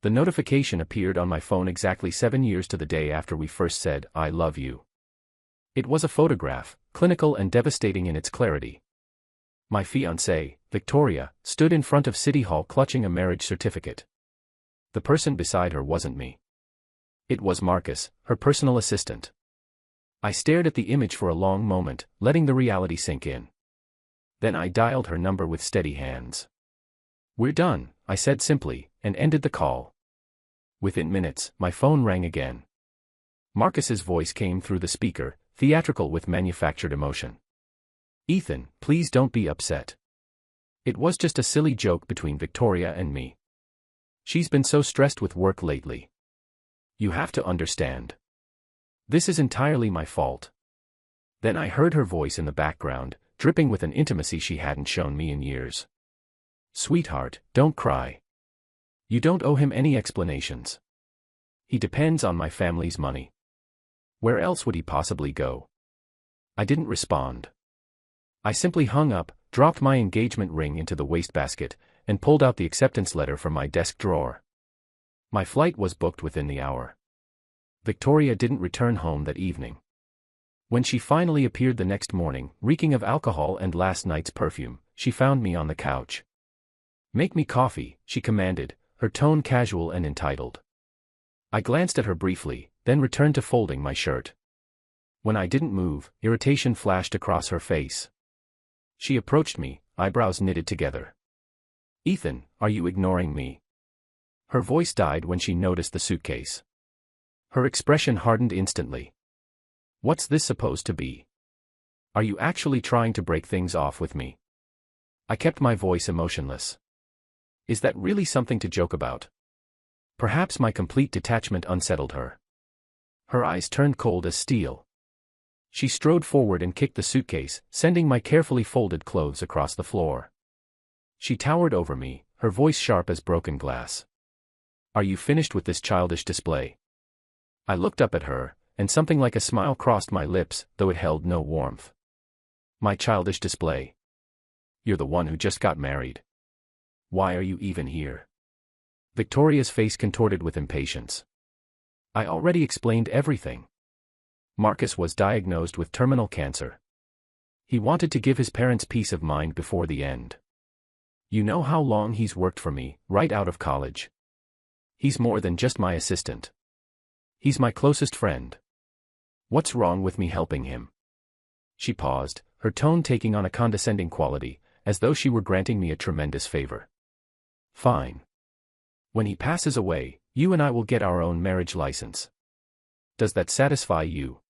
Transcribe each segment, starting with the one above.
The notification appeared on my phone exactly 7 years to the day after we first said, "I love you." It was a photograph, clinical and devastating in its clarity. My fiancée, Victoria, stood in front of City Hall clutching a marriage certificate. The person beside her wasn't me. It was Marcus, her personal assistant. I stared at the image for a long moment, letting the reality sink in. Then I dialed her number with steady hands. "We're done," I said simply, and ended the call. Within minutes, my phone rang again. Marcus's voice came through the speaker, theatrical with manufactured emotion. "Ethan, please don't be upset. It was just a silly joke between Victoria and me. She's been so stressed with work lately. You have to understand. This is entirely my fault." Then I heard her voice in the background, dripping with an intimacy she hadn't shown me in years. "Sweetheart, don't cry. You don't owe him any explanations. He depends on my family's money. Where else would he possibly go?" I didn't respond. I simply hung up, dropped my engagement ring into the wastebasket, and pulled out the acceptance letter from my desk drawer. My flight was booked within the hour. Victoria didn't return home that evening. When she finally appeared the next morning, reeking of alcohol and last night's perfume, she found me on the couch. "Make me coffee," she commanded, her tone casual and entitled. I glanced at her briefly, then returned to folding my shirt. When I didn't move, irritation flashed across her face. She approached me, eyebrows knitted together. "Ethan, are you ignoring me?" Her voice died when she noticed the suitcase. Her expression hardened instantly. "What's this supposed to be? Are you actually trying to break things off with me?" I kept my voice emotionless. "Is that really something to joke about?" Perhaps my complete detachment unsettled her. Her eyes turned cold as steel. She strode forward and kicked the suitcase, sending my carefully folded clothes across the floor. She towered over me, her voice sharp as broken glass. "Are you finished with this childish display?" I looked up at her, and something like a smile crossed my lips, though it held no warmth. "My childish display? You're the one who just got married. Why are you even here?" Victoria's face contorted with impatience. "I already explained everything. Marcus was diagnosed with terminal cancer. He wanted to give his parents peace of mind before the end. You know how long he's worked for me, right out of college. He's more than just my assistant. He's my closest friend. What's wrong with me helping him?" She paused, her tone taking on a condescending quality, as though she were granting me a tremendous favor. "Fine. When he passes away, you and I will get our own marriage license. Does that satisfy you?"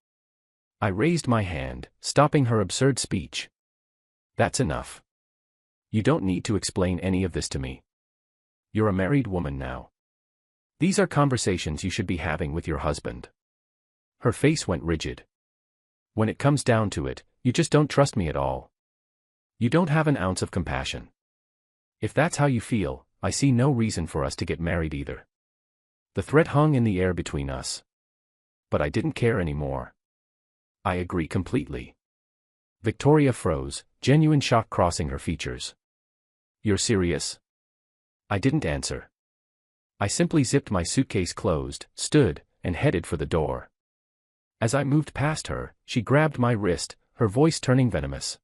I raised my hand, stopping her absurd speech. "That's enough. You don't need to explain any of this to me. You're a married woman now. These are conversations you should be having with your husband." Her face went rigid. "When it comes down to it, you just don't trust me at all. You don't have an ounce of compassion. If that's how you feel, I see no reason for us to get married either." The threat hung in the air between us. But I didn't care anymore. "I agree completely." Victoria froze, genuine shock crossing her features. "You're serious?" I didn't answer. I simply zipped my suitcase closed, stood, and headed for the door. As I moved past her, she grabbed my wrist, her voice turning venomous.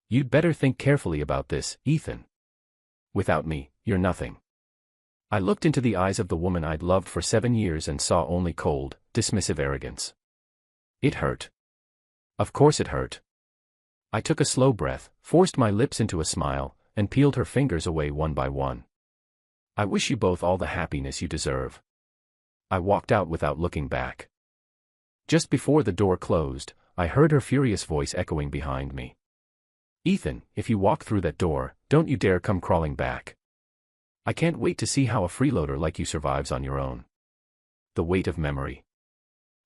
"You'd better think carefully about this, Ethan. Without me, you're nothing." I looked into the eyes of the woman I'd loved for 7 years and saw only cold, dismissive arrogance. It hurt. Of course it hurt. I took a slow breath, forced my lips into a smile, and peeled her fingers away one by one. "I wish you both all the happiness you deserve." I walked out without looking back. Just before the door closed, I heard her furious voice echoing behind me. "Ethan, if you walk through that door, don't you dare come crawling back. I can't wait to see how a freeloader like you survives on your own." The weight of memory.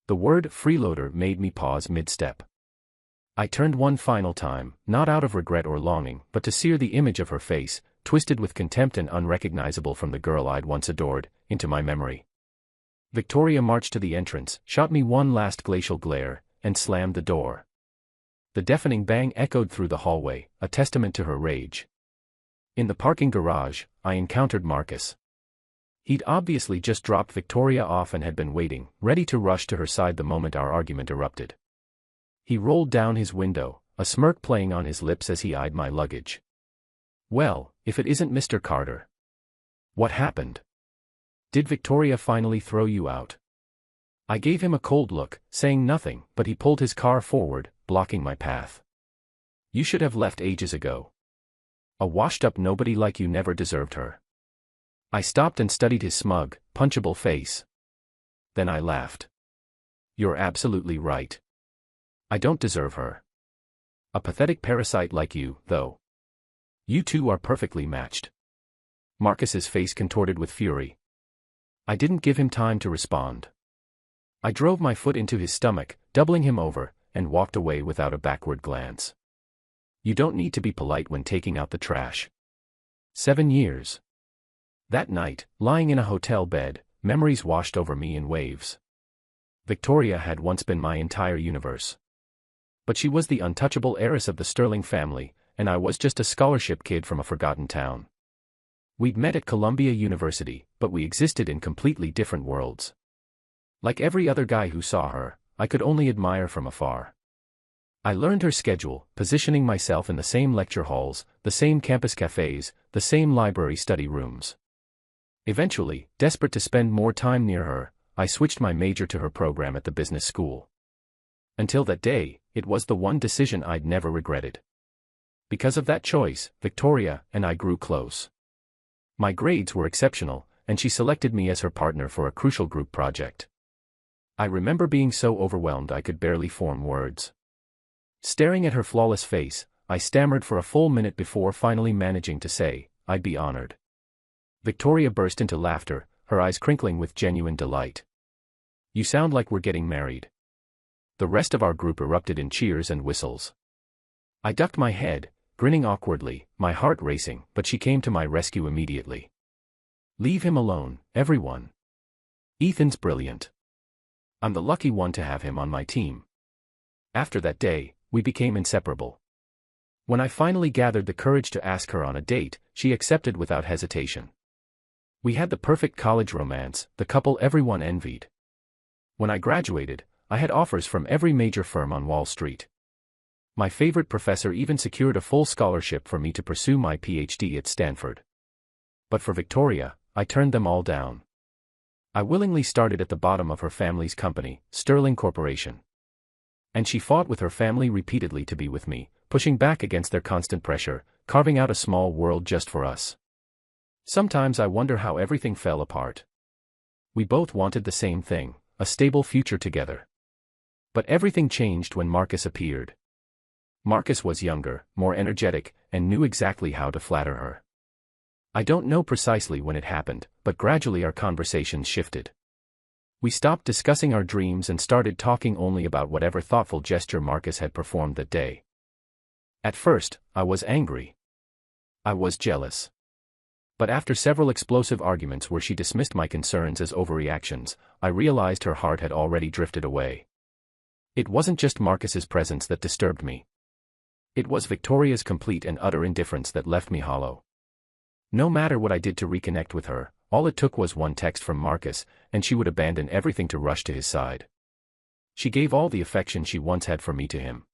The word freeloader made me pause mid-step. I turned one final time, not out of regret or longing, but to sear the image of her face, twisted with contempt and unrecognizable from the girl I'd once adored, into my memory. Victoria marched to the entrance, shot me one last glacial glare, and slammed the door. The deafening bang echoed through the hallway, a testament to her rage. In the parking garage, I encountered Marcus. He'd obviously just dropped Victoria off and had been waiting, ready to rush to her side the moment our argument erupted. He rolled down his window, a smirk playing on his lips as he eyed my luggage. "Well, if it isn't Mr. Carter. What happened? Did Victoria finally throw you out?" I gave him a cold look, saying nothing, but he pulled his car forward, blocking my path. "You should have left ages ago. A washed-up nobody like you never deserved her." I stopped and studied his smug, punchable face. Then I laughed. "You're absolutely right. I don't deserve her. A pathetic parasite like you, though. You two are perfectly matched." Marcus's face contorted with fury. I didn't give him time to respond. I drove my foot into his stomach, doubling him over, and walked away without a backward glance. You don't need to be polite when taking out the trash. 7 years. That night, lying in a hotel bed, memories washed over me in waves. Victoria had once been my entire universe. But she was the untouchable heiress of the Sterling family, and I was just a scholarship kid from a forgotten town. We'd met at Columbia University, but we existed in completely different worlds. Like every other guy who saw her, I could only admire from afar. I learned her schedule, positioning myself in the same lecture halls, the same campus cafes, the same library study rooms. Eventually, desperate to spend more time near her, I switched my major to her program at the business school. Until that day, it was the one decision I'd never regretted. Because of that choice, Victoria and I grew close. My grades were exceptional, and she selected me as her partner for a crucial group project. I remember being so overwhelmed I could barely form words. Staring at her flawless face, I stammered for a full minute before finally managing to say, "I'd be honored." Victoria burst into laughter, her eyes crinkling with genuine delight. "You sound like we're getting married." The rest of our group erupted in cheers and whistles. I ducked my head, grinning awkwardly, my heart racing, but she came to my rescue immediately. "Leave him alone, everyone. Ethan's brilliant. I'm the lucky one to have him on my team." After that day, we became inseparable. When I finally gathered the courage to ask her on a date, she accepted without hesitation. We had the perfect college romance, the couple everyone envied. When I graduated, I had offers from every major firm on Wall Street. My favorite professor even secured a full scholarship for me to pursue my PhD at Stanford. But for Victoria, I turned them all down. I willingly started at the bottom of her family's company, Sterling Corporation. And she fought with her family repeatedly to be with me, pushing back against their constant pressure, carving out a small world just for us. Sometimes I wonder how everything fell apart. We both wanted the same thing, a stable future together. But everything changed when Marcus appeared. Marcus was younger, more energetic, and knew exactly how to flatter her. I don't know precisely when it happened, but gradually our conversations shifted. We stopped discussing our dreams and started talking only about whatever thoughtful gesture Marcus had performed that day. At first, I was angry. I was jealous. But after several explosive arguments where she dismissed my concerns as overreactions, I realized her heart had already drifted away. It wasn't just Marcus's presence that disturbed me. It was Victoria's complete and utter indifference that left me hollow. No matter what I did to reconnect with her, all it took was one text from Marcus, and she would abandon everything to rush to his side. She gave all the affection she once had for me to him.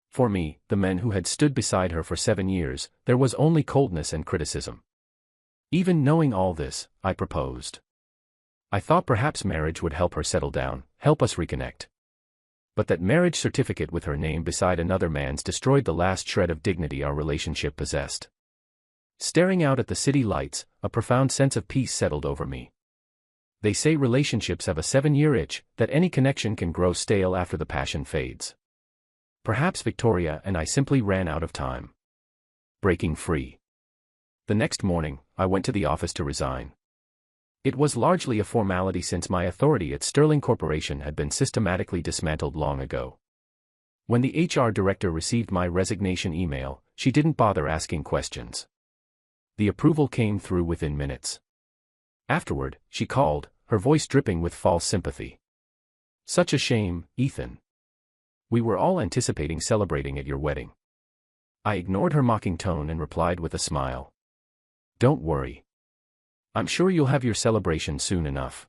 For me, the man who had stood beside her for 7 years, there was only coldness and criticism. Even knowing all this, I proposed. I thought perhaps marriage would help her settle down, help us reconnect. But that marriage certificate with her name beside another man's destroyed the last shred of dignity our relationship possessed. Staring out at the city lights, a profound sense of peace settled over me. They say relationships have a 7-year itch, that any connection can grow stale after the passion fades. Perhaps Victoria and I simply ran out of time. Breaking free. The next morning, I went to the office to resign. It was largely a formality since my authority at Sterling Corporation had been systematically dismantled long ago. When the HR director received my resignation email, she didn't bother asking questions. The approval came through within minutes. Afterward, she called, her voice dripping with false sympathy. "Such a shame, Ethan. We were all anticipating celebrating at your wedding." I ignored her mocking tone and replied with a smile. "Don't worry. I'm sure you'll have your celebration soon enough.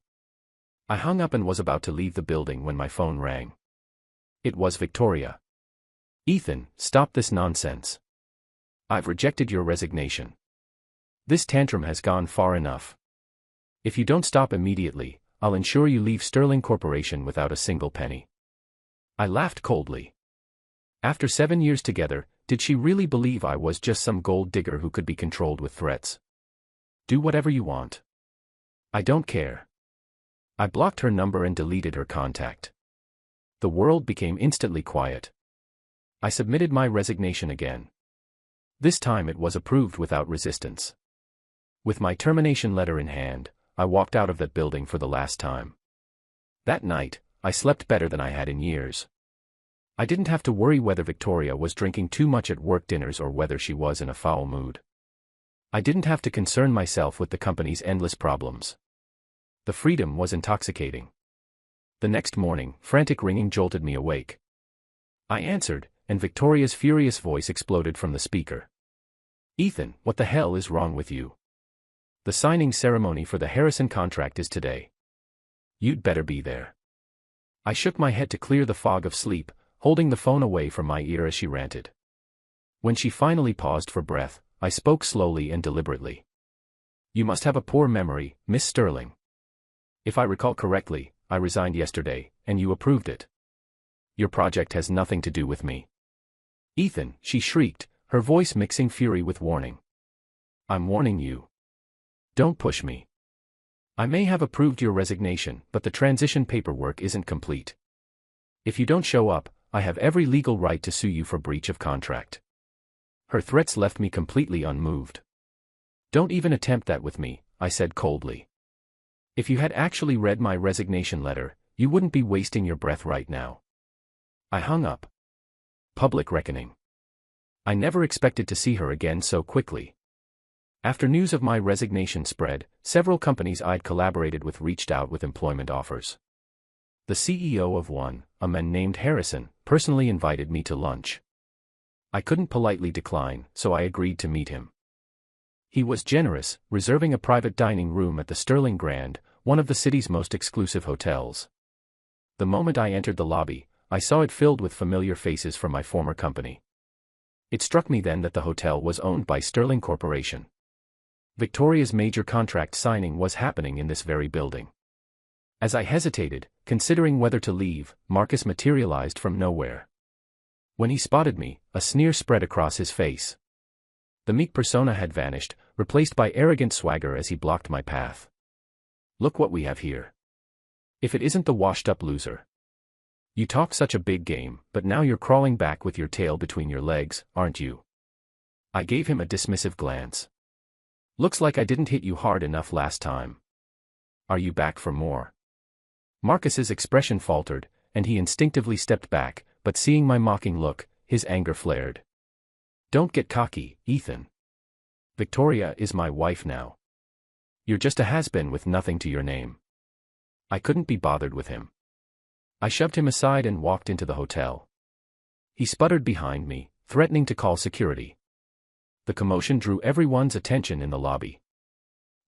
I hung up and was about to leave the building when my phone rang. It was Victoria. Ethan, stop this nonsense. I've rejected your resignation. This tantrum has gone far enough. If you don't stop immediately, I'll ensure you leave Sterling Corporation without a single penny. I laughed coldly. After 7 years together, did she really believe I was just some gold digger who could be controlled with threats? Do whatever you want. I don't care. I blocked her number and deleted her contact. The world became instantly quiet. I submitted my resignation again. This time it was approved without resistance. With my termination letter in hand, I walked out of that building for the last time. That night, I slept better than I had in years. I didn't have to worry whether Victoria was drinking too much at work dinners or whether she was in a foul mood. I didn't have to concern myself with the company's endless problems. The freedom was intoxicating. The next morning, frantic ringing jolted me awake. I answered, and Victoria's furious voice exploded from the speaker. Ethan, what the hell is wrong with you? The signing ceremony for the Harrison contract is today. You'd better be there. I shook my head to clear the fog of sleep, holding the phone away from my ear as she ranted. When she finally paused for breath, I spoke slowly and deliberately. You must have a poor memory, Miss Sterling. If I recall correctly, I resigned yesterday, and you approved it. Your project has nothing to do with me. Ethan, she shrieked, her voice mixing fury with warning. I'm warning you. Don't push me. I may have approved your resignation, but the transition paperwork isn't complete. If you don't show up, I have every legal right to sue you for breach of contract. Her threats left me completely unmoved. Don't even attempt that with me, I said coldly. If you had actually read my resignation letter, you wouldn't be wasting your breath right now. I hung up. Public reckoning. I never expected to see her again so quickly. After news of my resignation spread, several companies I'd collaborated with reached out with employment offers. The CEO of one, a man named Harrison, personally invited me to lunch. I couldn't politely decline, so I agreed to meet him. He was generous, reserving a private dining room at the Sterling Grand, one of the city's most exclusive hotels. The moment I entered the lobby, I saw it filled with familiar faces from my former company. It struck me then that the hotel was owned by Sterling Corporation. Victoria's major contract signing was happening in this very building. As I hesitated, considering whether to leave, Marcus materialized from nowhere. When he spotted me, a sneer spread across his face. The meek persona had vanished, replaced by arrogant swagger as he blocked my path. Look what we have here. If it isn't the washed-up loser. You talk such a big game, but now you're crawling back with your tail between your legs, aren't you? I gave him a dismissive glance. Looks like I didn't hit you hard enough last time. Are you back for more? Marcus's expression faltered, and he instinctively stepped back, but seeing my mocking look, his anger flared. Don't get cocky, Ethan. Victoria is my wife now. You're just a has-been with nothing to your name. I couldn't be bothered with him. I shoved him aside and walked into the hotel. He sputtered behind me, threatening to call security. The commotion drew everyone's attention in the lobby.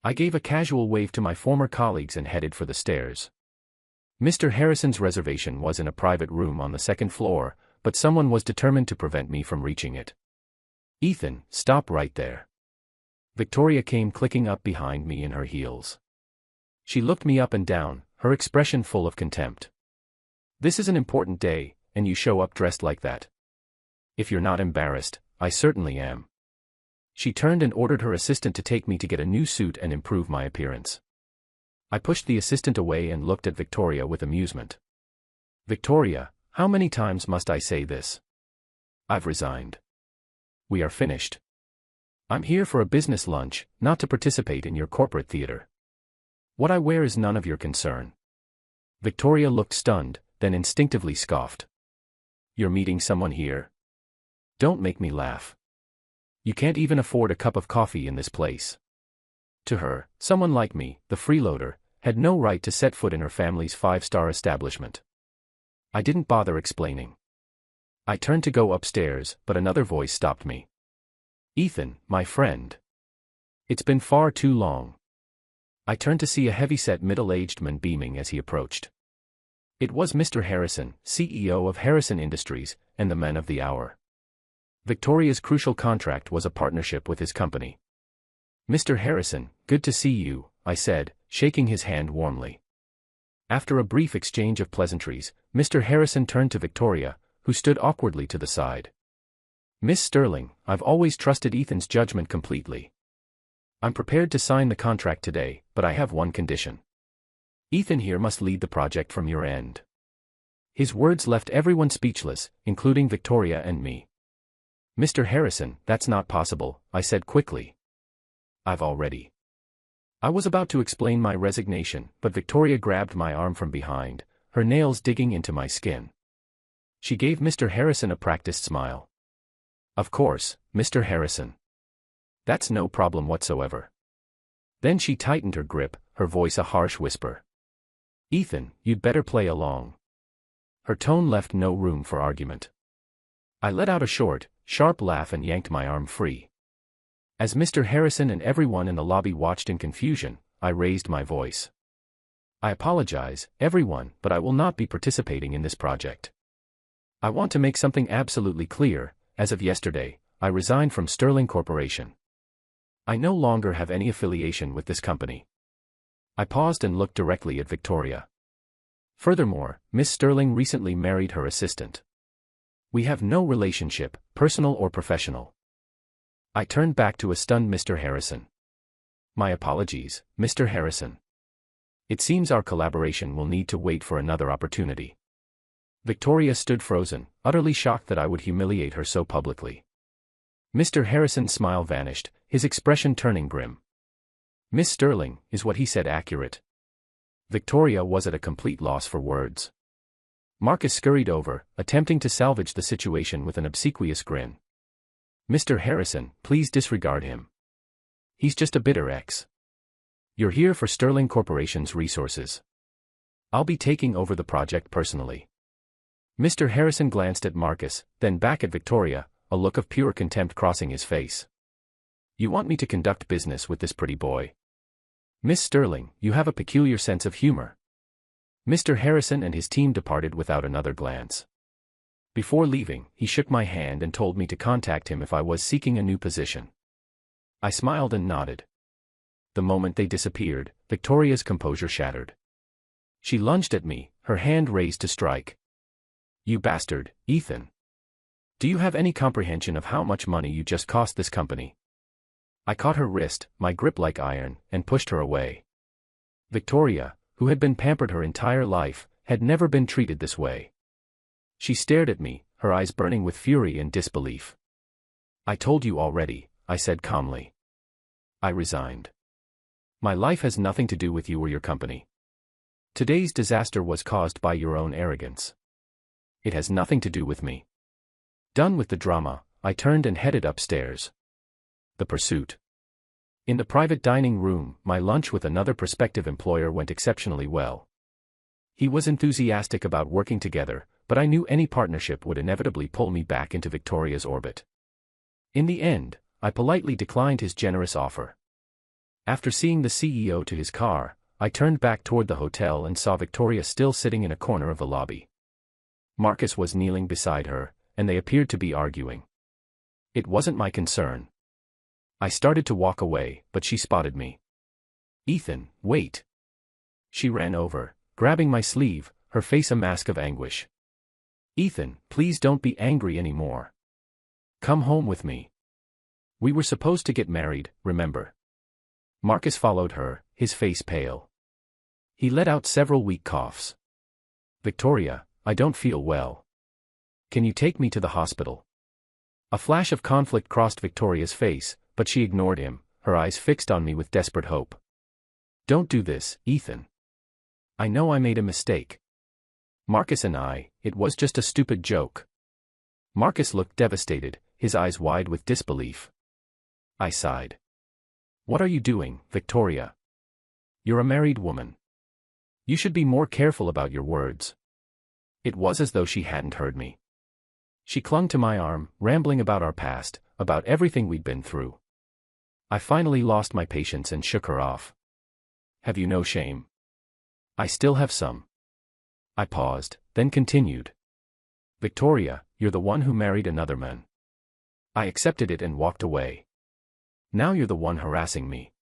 I gave a casual wave to my former colleagues and headed for the stairs. Mr. Harrison's reservation was in a private room on the second floor, but someone was determined to prevent me from reaching it. Ethan, stop right there. Victoria came clicking up behind me in her heels. She looked me up and down, her expression full of contempt. This is an important day, and you show up dressed like that. If you're not embarrassed, I certainly am. She turned and ordered her assistant to take me to get a new suit and improve my appearance. I pushed the assistant away and looked at Victoria with amusement. Victoria, how many times must I say this? I've resigned. We are finished. I'm here for a business lunch, not to participate in your corporate theater. What I wear is none of your concern. Victoria looked stunned, then instinctively scoffed. You're meeting someone here? Don't make me laugh. You can't even afford a cup of coffee in this place. To her, someone like me, the freeloader, had no right to set foot in her family's five-star establishment. I didn't bother explaining. I turned to go upstairs, but another voice stopped me. Ethan, my friend. It's been far too long. I turned to see a heavy-set middle-aged man beaming as he approached. It was Mr. Harrison, CEO of Harrison Industries, and the man of the hour. Victoria's crucial contract was a partnership with his company. "Mr. Harrison, good to see you," I said, shaking his hand warmly. After a brief exchange of pleasantries, Mr. Harrison turned to Victoria, who stood awkwardly to the side. "Miss Sterling, I've always trusted Ethan's judgment completely. I'm prepared to sign the contract today, but I have one condition. Ethan here must lead the project from your end." His words left everyone speechless, including Victoria and me. "Mr. Harrison, that's not possible," I said quickly. I was about to explain my resignation, but Victoria grabbed my arm from behind, her nails digging into my skin. She gave Mr. Harrison a practiced smile. "Of course, Mr. Harrison. That's no problem whatsoever." Then she tightened her grip, her voice a harsh whisper. "Ethan, you'd better play along." Her tone left no room for argument. I let out a short, sharp laugh and yanked my arm free. As Mr. Harrison and everyone in the lobby watched in confusion, I raised my voice. "I apologize, everyone, but I will not be participating in this project. I want to make something absolutely clear. As of yesterday, I resigned from Sterling Corporation. I no longer have any affiliation with this company." I paused and looked directly at Victoria. "Furthermore, Miss Sterling recently married her assistant. We have no relationship, personal or professional." I turned back to a stunned Mr. Harrison. "My apologies, Mr. Harrison. It seems our collaboration will need to wait for another opportunity." Victoria stood frozen, utterly shocked that I would humiliate her so publicly. Mr. Harrison's smile vanished, his expression turning grim. "Miss Sterling, is what he said accurate?" Victoria was at a complete loss for words. Marcus scurried over, attempting to salvage the situation with an obsequious grin. "Mr. Harrison, please disregard him. He's just a bitter ex. You're here for Sterling Corporation's resources. I'll be taking over the project personally." Mr. Harrison glanced at Marcus, then back at Victoria, a look of pure contempt crossing his face. "You want me to conduct business with this pretty boy? Miss Sterling, you have a peculiar sense of humor." Mr. Harrison and his team departed without another glance. Before leaving, he shook my hand and told me to contact him if I was seeking a new position. I smiled and nodded. The moment they disappeared, Victoria's composure shattered. She lunged at me, her hand raised to strike. "You bastard, Ethan. Do you have any comprehension of how much money you just cost this company?" I caught her wrist, my grip like iron, and pushed her away. Victoria, who had been pampered her entire life, had never been treated this way. She stared at me, her eyes burning with fury and disbelief. "I told you already," I said calmly. "I resigned. My life has nothing to do with you or your company. Today's disaster was caused by your own arrogance. It has nothing to do with me." Done with the drama, I turned and headed upstairs. The pursuit. In the private dining room, my lunch with another prospective employer went exceptionally well. He was enthusiastic about working together, but I knew any partnership would inevitably pull me back into Victoria's orbit. In the end, I politely declined his generous offer. After seeing the CEO to his car, I turned back toward the hotel and saw Victoria still sitting in a corner of the lobby. Marcus was kneeling beside her, and they appeared to be arguing. It wasn't my concern. I started to walk away, but she spotted me. "Ethan, wait." She ran over, grabbing my sleeve, her face a mask of anguish. "Ethan, please don't be angry anymore. Come home with me. We were supposed to get married, remember?" Marcus followed her, his face pale. He let out several weak coughs. "Victoria, I don't feel well. Can you take me to the hospital?" A flash of conflict crossed Victoria's face, but she ignored him, her eyes fixed on me with desperate hope. "Don't do this, Ethan. I know I made a mistake. Marcus and it was just a stupid joke." Marcus looked devastated, his eyes wide with disbelief. I sighed. "What are you doing, Victoria? You're a married woman. You should be more careful about your words." It was as though she hadn't heard me. She clung to my arm, rambling about our past, about everything we'd been through. I finally lost my patience and shook her off. Have you no shame? I still have some. I paused, then continued. Victoria, you're the one who married another man. I accepted it and walked away. Now you're the one harassing me.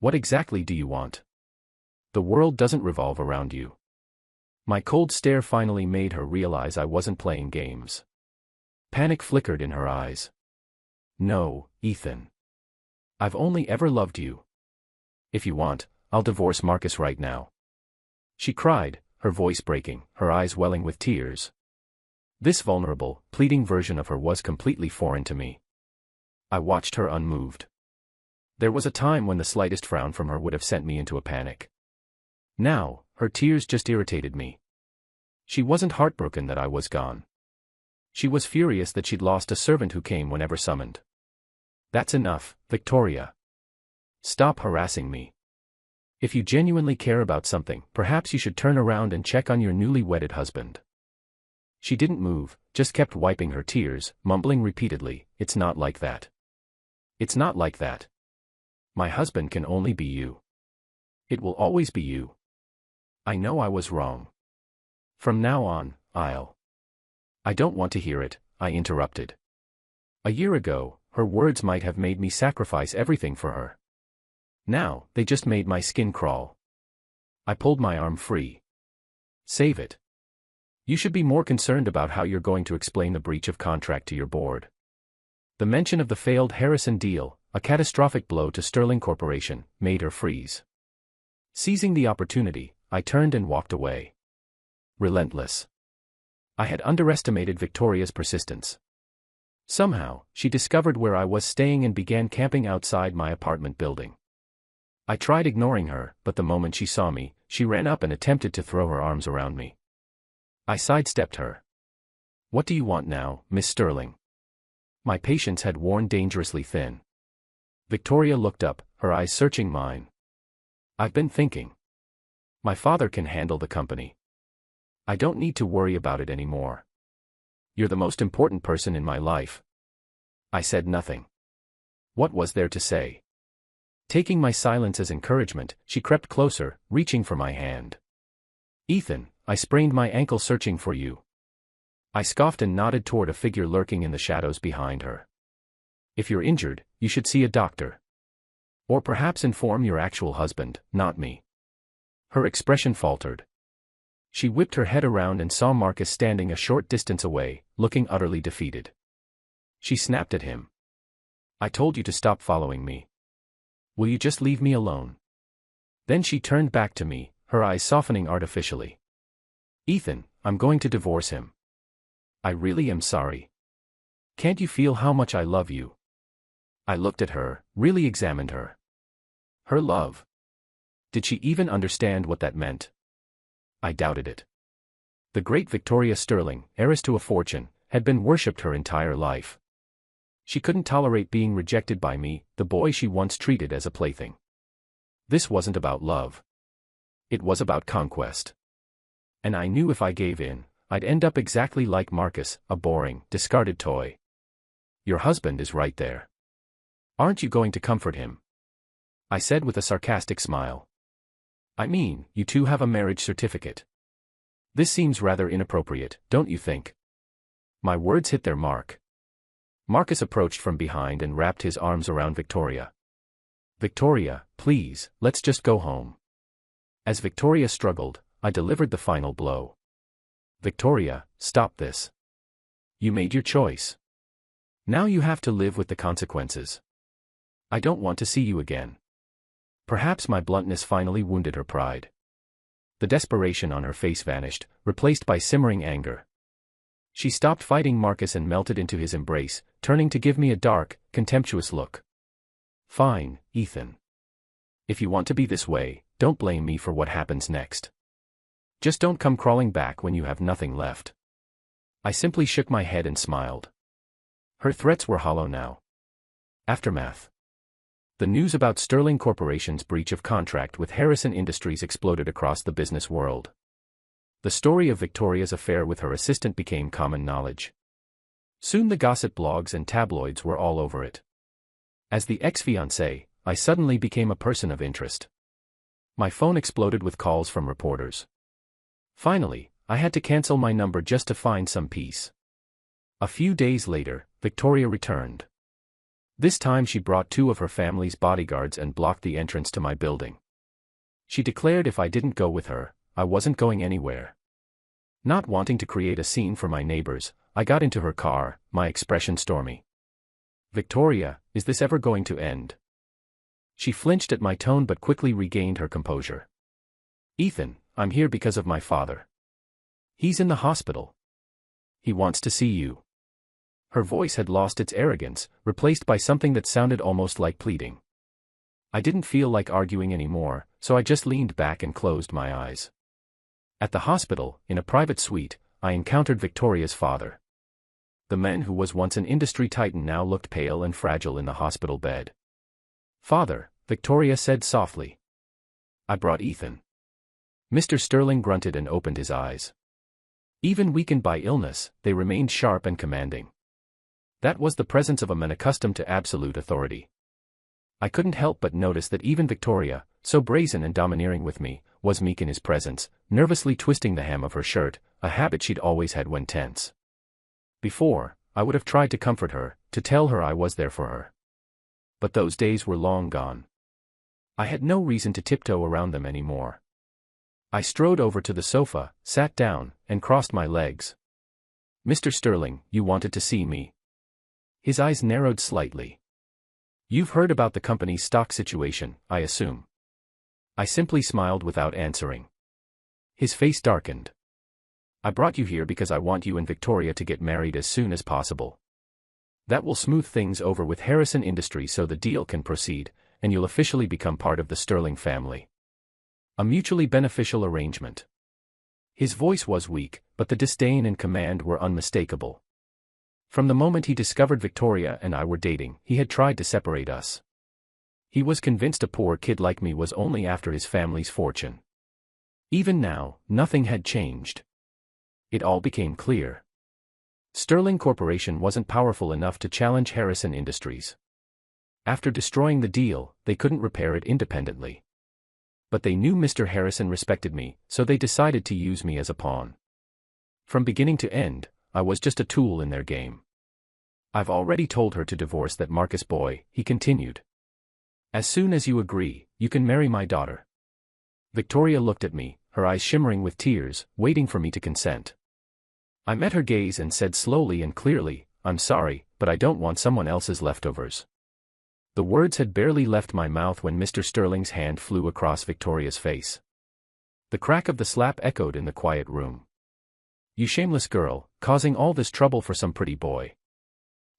What exactly do you want? The world doesn't revolve around you. My cold stare finally made her realize I wasn't playing games. Panic flickered in her eyes. No, Ethan. I've only ever loved you. If you want, I'll divorce Marcus right now. She cried, her voice breaking, her eyes welling with tears. This vulnerable, pleading version of her was completely foreign to me. I watched her unmoved. There was a time when the slightest frown from her would have sent me into a panic. Now, her tears just irritated me. She wasn't heartbroken that I was gone. She was furious that she'd lost a servant who came whenever summoned. That's enough, Victoria. Stop harassing me. If you genuinely care about something, perhaps you should turn around and check on your newly wedded husband. She didn't move, just kept wiping her tears, mumbling repeatedly, "It's not like that. It's not like that. My husband can only be you. It will always be you. I know I was wrong. From now on, I don't want to hear it," I interrupted. A year ago, her words might have made me sacrifice everything for her. Now, they just made my skin crawl. I pulled my arm free. Save it. You should be more concerned about how you're going to explain the breach of contract to your board. The mention of the failed Harrison deal, a catastrophic blow to Sterling Corporation, made her freeze. Seizing the opportunity, I turned and walked away. Relentless. I had underestimated Victoria's persistence. Somehow, she discovered where I was staying and began camping outside my apartment building. I tried ignoring her, but the moment she saw me, she ran up and attempted to throw her arms around me. I sidestepped her. "What do you want now, Miss Sterling?" My patience had worn dangerously thin. Victoria looked up, her eyes searching mine. "I've been thinking. My father can handle the company. I don't need to worry about it anymore. You're the most important person in my life." I said nothing. What was there to say? Taking my silence as encouragement, she crept closer, reaching for my hand. "Ethan, I sprained my ankle searching for you." I scoffed and nodded toward a figure lurking in the shadows behind her. "If you're injured, you should see a doctor. Or perhaps inform your actual husband, not me." Her expression faltered. She whipped her head around and saw Marcus standing a short distance away, looking utterly defeated. She snapped at him. "I told you to stop following me. Will you just leave me alone?" Then she turned back to me, her eyes softening artificially. "Ethan, I'm going to divorce him. I really am sorry. Can't you feel how much I love you?" I looked at her, really examined her. Her love. Did she even understand what that meant? I doubted it. The great Victoria Sterling, heiress to a fortune, had been worshipped her entire life. She couldn't tolerate being rejected by me, the boy she once treated as a plaything. This wasn't about love. It was about conquest. And I knew if I gave in, I'd end up exactly like Marcus, a boring, discarded toy. "Your husband is right there. Aren't you going to comfort him?" I said with a sarcastic smile. "I mean, you two have a marriage certificate. This seems rather inappropriate, don't you think?" My words hit their mark. Marcus approached from behind and wrapped his arms around Victoria. "Victoria, please, let's just go home." As Victoria struggled, I delivered the final blow. "Victoria, stop this. You made your choice. Now you have to live with the consequences. I don't want to see you again." Perhaps my bluntness finally wounded her pride. The desperation on her face vanished, replaced by simmering anger. She stopped fighting Marcus and melted into his embrace, turning to give me a dark, contemptuous look. "Fine, Ethan. If you want to be this way, don't blame me for what happens next. Just don't come crawling back when you have nothing left." I simply shook my head and smiled. Her threats were hollow now. Aftermath. The news about Sterling Corporation's breach of contract with Harrison Industries exploded across the business world. The story of Victoria's affair with her assistant became common knowledge. Soon the gossip blogs and tabloids were all over it. As the ex-fiancée, I suddenly became a person of interest. My phone exploded with calls from reporters. Finally, I had to cancel my number just to find some peace. A few days later, Victoria returned. This time she brought 2 of her family's bodyguards and blocked the entrance to my building. She declared if I didn't go with her, I wasn't going anywhere. Not wanting to create a scene for my neighbors, I got into her car, my expression stormy. "Victoria, is this ever going to end?" She flinched at my tone but quickly regained her composure. "Ethan, I'm here because of my father. He's in the hospital. He wants to see you." Her voice had lost its arrogance, replaced by something that sounded almost like pleading. I didn't feel like arguing anymore, so I just leaned back and closed my eyes. At the hospital, in a private suite, I encountered Victoria's father. The man who was once an industry titan now looked pale and fragile in the hospital bed. "Father," Victoria said softly. "I brought Ethan." Mr. Sterling grunted and opened his eyes. Even weakened by illness, they remained sharp and commanding. That was the presence of a man accustomed to absolute authority. I couldn't help but notice that even Victoria, so brazen and domineering with me, was meek in his presence, nervously twisting the hem of her shirt, a habit she'd always had when tense. Before, I would have tried to comfort her, to tell her I was there for her. But those days were long gone. I had no reason to tiptoe around them anymore. I strode over to the sofa, sat down, and crossed my legs. "Mr. Sterling, you wanted to see me." His eyes narrowed slightly. "You've heard about the company's stock situation, I assume." I simply smiled without answering. His face darkened. "I brought you here because I want you and Victoria to get married as soon as possible. That will smooth things over with Harrison Industries so the deal can proceed, and you'll officially become part of the Sterling family. A mutually beneficial arrangement." His voice was weak, but the disdain and command were unmistakable. From the moment he discovered Victoria and I were dating, he had tried to separate us. He was convinced a poor kid like me was only after his family's fortune. Even now, nothing had changed. It all became clear. Sterling Corporation wasn't powerful enough to challenge Harrison Industries. After destroying the deal, they couldn't repair it independently. But they knew Mr. Harrison respected me, so they decided to use me as a pawn. From beginning to end, I was just a tool in their game. "I've already told her to divorce that Marcus boy," he continued. "As soon as you agree, you can marry my daughter." Victoria looked at me, her eyes shimmering with tears, waiting for me to consent. I met her gaze and said slowly and clearly, "I'm sorry, but I don't want someone else's leftovers." The words had barely left my mouth when Mr. Sterling's hand flew across Victoria's face. The crack of the slap echoed in the quiet room. "You shameless girl, causing all this trouble for some pretty boy.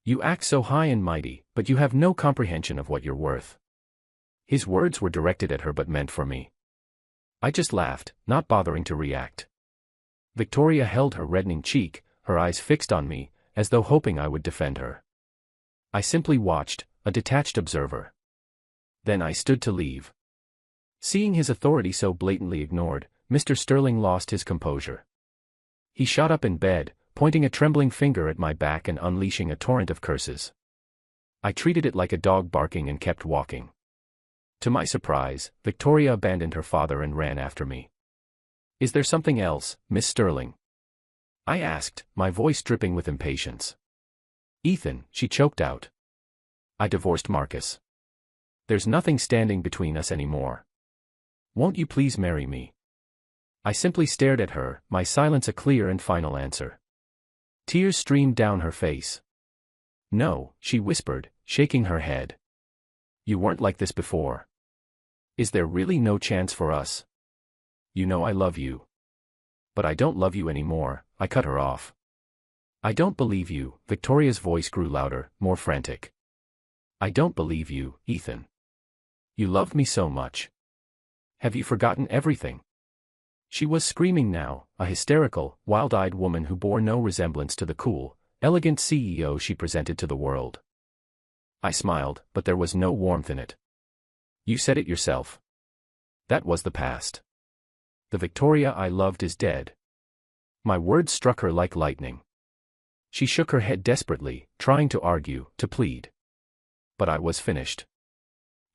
You act so high and mighty, but you have no comprehension of what you're worth." His words were directed at her but meant for me. I just laughed, not bothering to react. Victoria held her reddening cheek, her eyes fixed on me, as though hoping I would defend her. I simply watched, a detached observer. Then I stood to leave. Seeing his authority so blatantly ignored, Mr. Sterling lost his composure. He shot up in bed, pointing a trembling finger at my back and unleashing a torrent of curses. I treated it like a dog barking and kept walking. To my surprise, Victoria abandoned her father and ran after me. "Is there something else, Miss Sterling?" I asked, my voice dripping with impatience. "Ethan," she choked out. "I divorced Marcus. There's nothing standing between us anymore. Won't you please marry me?" I simply stared at her, my silence a clear and final answer. Tears streamed down her face. "No," she whispered, shaking her head. "You weren't like this before. Is there really no chance for us? You know I love you." "But I don't love you anymore," I cut her off. "I don't believe you," Victoria's voice grew louder, more frantic. "I don't believe you, Ethan. You loved me so much. Have you forgotten everything?" She was screaming now, a hysterical, wild-eyed woman who bore no resemblance to the cool, elegant CEO she presented to the world. I smiled, but there was no warmth in it. "You said it yourself. That was the past. The Victoria I loved is dead." My words struck her like lightning. She shook her head desperately, trying to argue, to plead. But I was finished.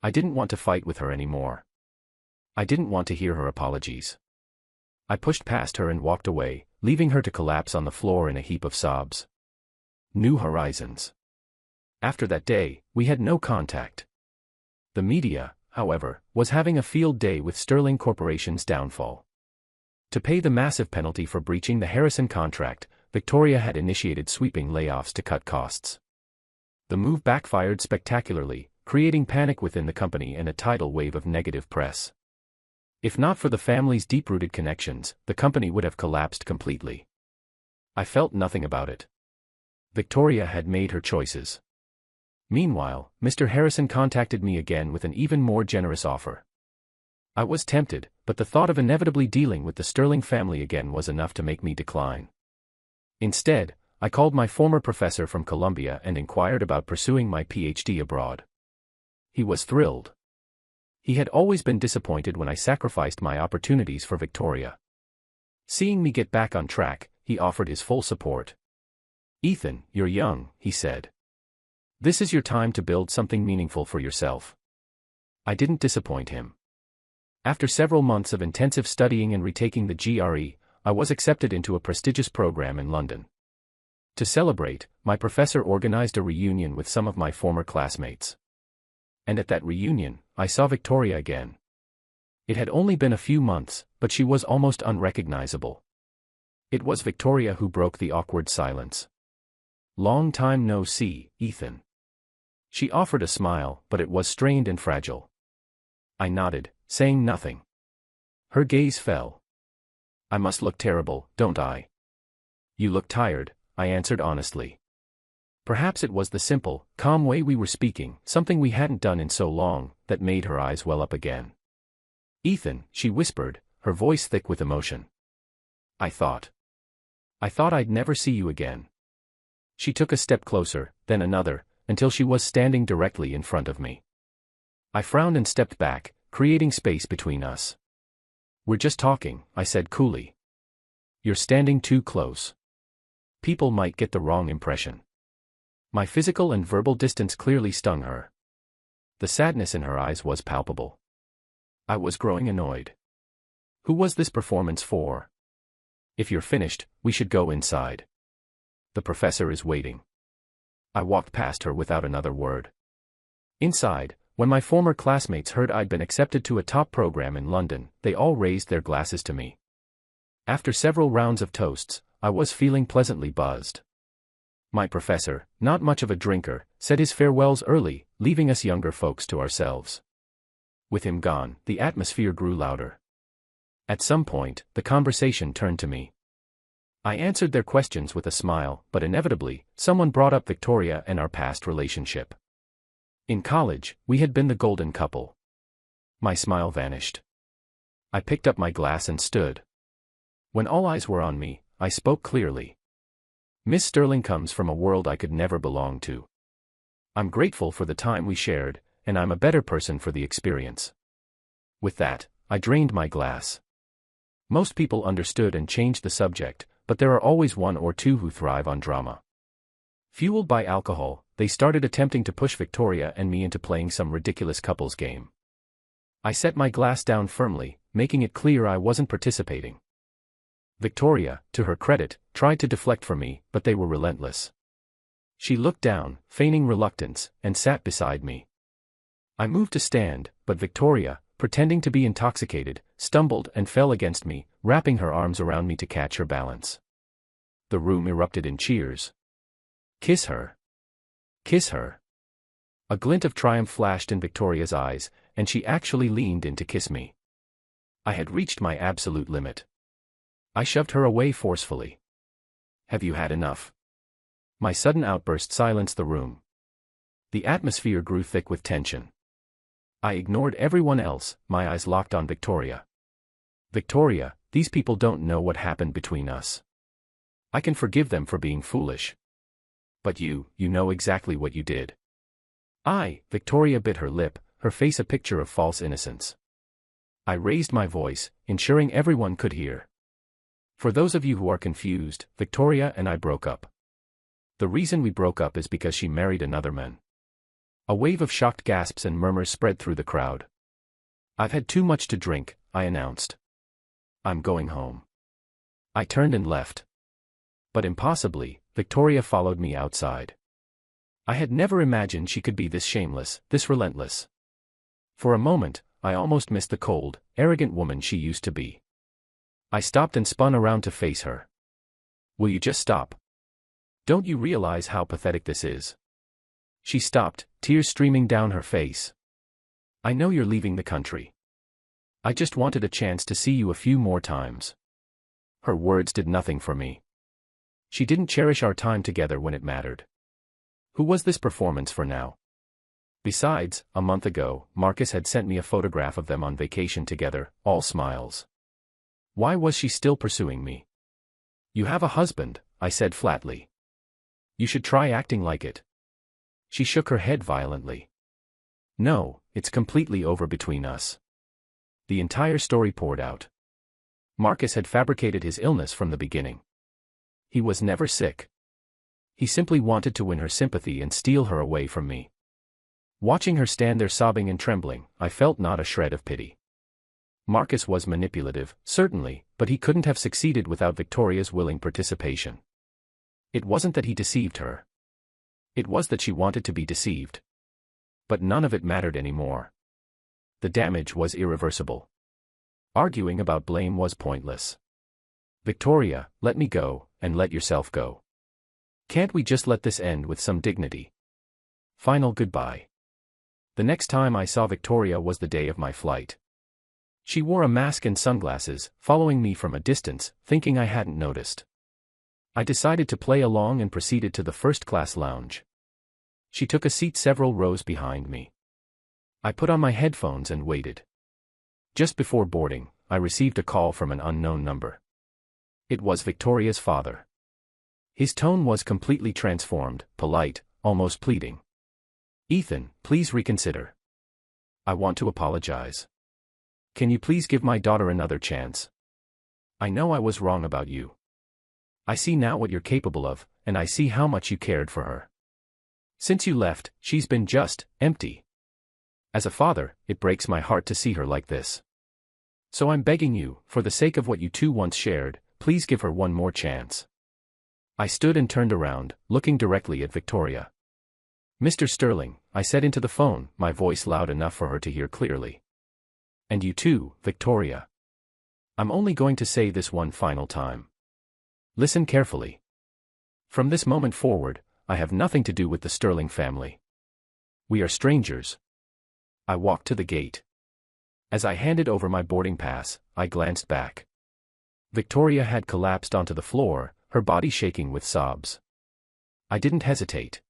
I didn't want to fight with her anymore. I didn't want to hear her apologies. I pushed past her and walked away, leaving her to collapse on the floor in a heap of sobs. New horizons. After that day, we had no contact. The media, however, was having a field day with Sterling Corporation's downfall. To pay the massive penalty for breaching the Harrison contract, Victoria had initiated sweeping layoffs to cut costs. The move backfired spectacularly, creating panic within the company and a tidal wave of negative press. If not for the family's deep-rooted connections, the company would have collapsed completely. I felt nothing about it. Victoria had made her choices. Meanwhile, Mr. Harrison contacted me again with an even more generous offer. I was tempted, but the thought of inevitably dealing with the Sterling family again was enough to make me decline. Instead, I called my former professor from Columbia and inquired about pursuing my PhD abroad. He was thrilled. He had always been disappointed when I sacrificed my opportunities for Victoria. Seeing me get back on track, he offered his full support. "Ethan, you're young," he said. "This is your time to build something meaningful for yourself." I didn't disappoint him. After several months of intensive studying and retaking the GRE, I was accepted into a prestigious program in London. To celebrate, my professor organized a reunion with some of my former classmates. And at that reunion, I saw Victoria again. It had only been a few months, but she was almost unrecognizable. It was Victoria who broke the awkward silence. "Long time no see, Ethan." She offered a smile, but it was strained and fragile. I nodded, saying nothing. Her gaze fell. "I must look terrible, don't I?" "You look tired," I answered honestly. Perhaps it was the simple, calm way we were speaking, something we hadn't done in so long, that made her eyes well up again. "Ethan," she whispered, her voice thick with emotion. I thought I'd never see you again." She took a step closer, then another, until she was standing directly in front of me. I frowned and stepped back, creating space between us. "We're just talking," I said coolly. "You're standing too close. People might get the wrong impression." My physical and verbal distance clearly stung her. The sadness in her eyes was palpable. I was growing annoyed. "Who was this performance for? If you're finished, we should go inside. The professor is waiting." I walked past her without another word. Inside, when my former classmates heard I'd been accepted to a top program in London, they all raised their glasses to me. After several rounds of toasts, I was feeling pleasantly buzzed. My professor, not much of a drinker, said his farewells early, leaving us younger folks to ourselves. With him gone, the atmosphere grew louder. At some point, the conversation turned to me. I answered their questions with a smile, but inevitably, someone brought up Victoria and our past relationship. In college, we had been the golden couple. My smile vanished. I picked up my glass and stood. When all eyes were on me, I spoke clearly. "Miss Sterling comes from a world I could never belong to. I'm grateful for the time we shared, and I'm a better person for the experience." With that, I drained my glass. Most people understood and changed the subject, but there are always one or two who thrive on drama. Fueled by alcohol, they started attempting to push Victoria and me into playing some ridiculous couples game. I set my glass down firmly, making it clear I wasn't participating. Victoria, to her credit, tried to deflect from me, but they were relentless. She looked down, feigning reluctance, and sat beside me. I moved to stand, but Victoria, pretending to be intoxicated, stumbled and fell against me, wrapping her arms around me to catch her balance. The room erupted in cheers. "Kiss her! Kiss her!" A glint of triumph flashed in Victoria's eyes, and she actually leaned in to kiss me. I had reached my absolute limit. I shoved her away forcefully. "Have you had enough?" My sudden outburst silenced the room. The atmosphere grew thick with tension. I ignored everyone else, my eyes locked on Victoria. "Victoria, these people don't know what happened between us. I can forgive them for being foolish. But you know exactly what you did." Victoria bit her lip, her face a picture of false innocence. I raised my voice, ensuring everyone could hear. "For those of you who are confused, Victoria and I broke up. The reason we broke up is because she married another man." A wave of shocked gasps and murmurs spread through the crowd. I've had too much to drink, I announced. I'm going home. I turned and left. But impossibly, Victoria followed me outside. I had never imagined she could be this shameless, this relentless. For a moment, I almost missed the cold, arrogant woman she used to be. I stopped and spun around to face her. Will you just stop? Don't you realize how pathetic this is? She stopped, tears streaming down her face. I know you're leaving the country. I just wanted a chance to see you a few more times. Her words did nothing for me. She didn't cherish our time together when it mattered. Who was this performance for now? Besides, a month ago, Marcus had sent me a photograph of them on vacation together, all smiles. Why was she still pursuing me? You have a husband, I said flatly. You should try acting like it. She shook her head violently. No, it's completely over between us. The entire story poured out. Marcus had fabricated his illness from the beginning. He was never sick. He simply wanted to win her sympathy and steal her away from me. Watching her stand there sobbing and trembling, I felt not a shred of pity. Marcus was manipulative, certainly, but he couldn't have succeeded without Victoria's willing participation. It wasn't that he deceived her. It was that she wanted to be deceived. But none of it mattered anymore. The damage was irreversible. Arguing about blame was pointless. Victoria, let me go, and let yourself go. Can't we just let this end with some dignity? Final goodbye. The next time I saw Victoria was the day of my flight. She wore a mask and sunglasses, following me from a distance, thinking I hadn't noticed. I decided to play along and proceeded to the first-class lounge. She took a seat several rows behind me. I put on my headphones and waited. Just before boarding, I received a call from an unknown number. It was Victoria's father. His tone was completely transformed, polite, almost pleading. Ethan, please reconsider. I want to apologize. Can you please give my daughter another chance? I know I was wrong about you. I see now what you're capable of, and I see how much you cared for her. Since you left, she's been just empty. As a father, it breaks my heart to see her like this. So I'm begging you, for the sake of what you two once shared, please give her one more chance. I stood and turned around, looking directly at Victoria. Mr. Sterling, I said into the phone, my voice loud enough for her to hear clearly. And you too, Victoria. I'm only going to say this one final time. Listen carefully. From this moment forward, I have nothing to do with the Sterling family. We are strangers. I walked to the gate. As I handed over my boarding pass, I glanced back. Victoria had collapsed onto the floor, her body shaking with sobs. I didn't hesitate.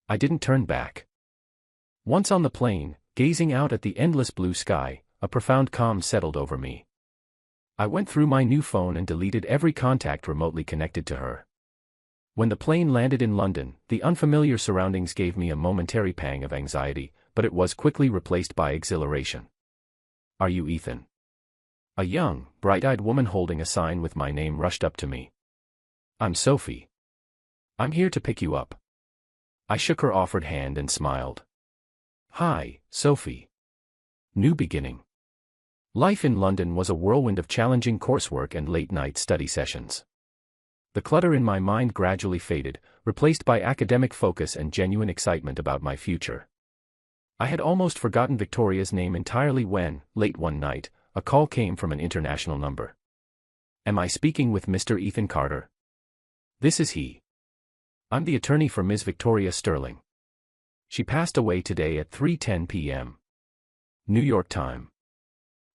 I didn't turn back. Once on the plane, gazing out at the endless blue sky, a profound calm settled over me. I went through my new phone and deleted every contact remotely connected to her. When the plane landed in London, the unfamiliar surroundings gave me a momentary pang of anxiety, but it was quickly replaced by exhilaration. Are you Ethan? A young, bright-eyed woman holding a sign with my name rushed up to me. I'm Sophie. I'm here to pick you up. I shook her offered hand and smiled. Hi, Sophie. New beginning. Life in London was a whirlwind of challenging coursework and late-night study sessions. The clutter in my mind gradually faded, replaced by academic focus and genuine excitement about my future. I had almost forgotten Victoria's name entirely when, late one night, a call came from an international number. Am I speaking with Mr. Ethan Carter? This is he. I'm the attorney for Ms. Victoria Sterling. She passed away today at 3:10 p.m. New York time.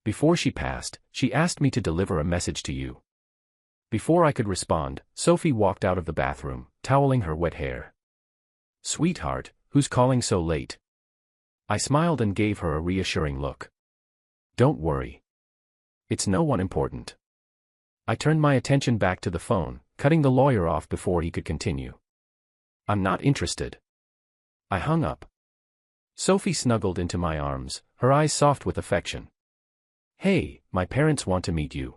Before she passed, she asked me to deliver a message to you. Before I could respond, Sophie walked out of the bathroom, toweling her wet hair. Sweetheart, who's calling so late? I smiled and gave her a reassuring look. Don't worry. It's no one important. I turned my attention back to the phone, cutting the lawyer off before he could continue. I'm not interested. I hung up. Sophie snuggled into my arms, her eyes soft with affection. Hey, my parents want to meet you.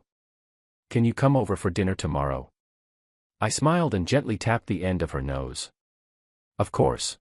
Can you come over for dinner tomorrow? I smiled and gently tapped the end of her nose. Of course.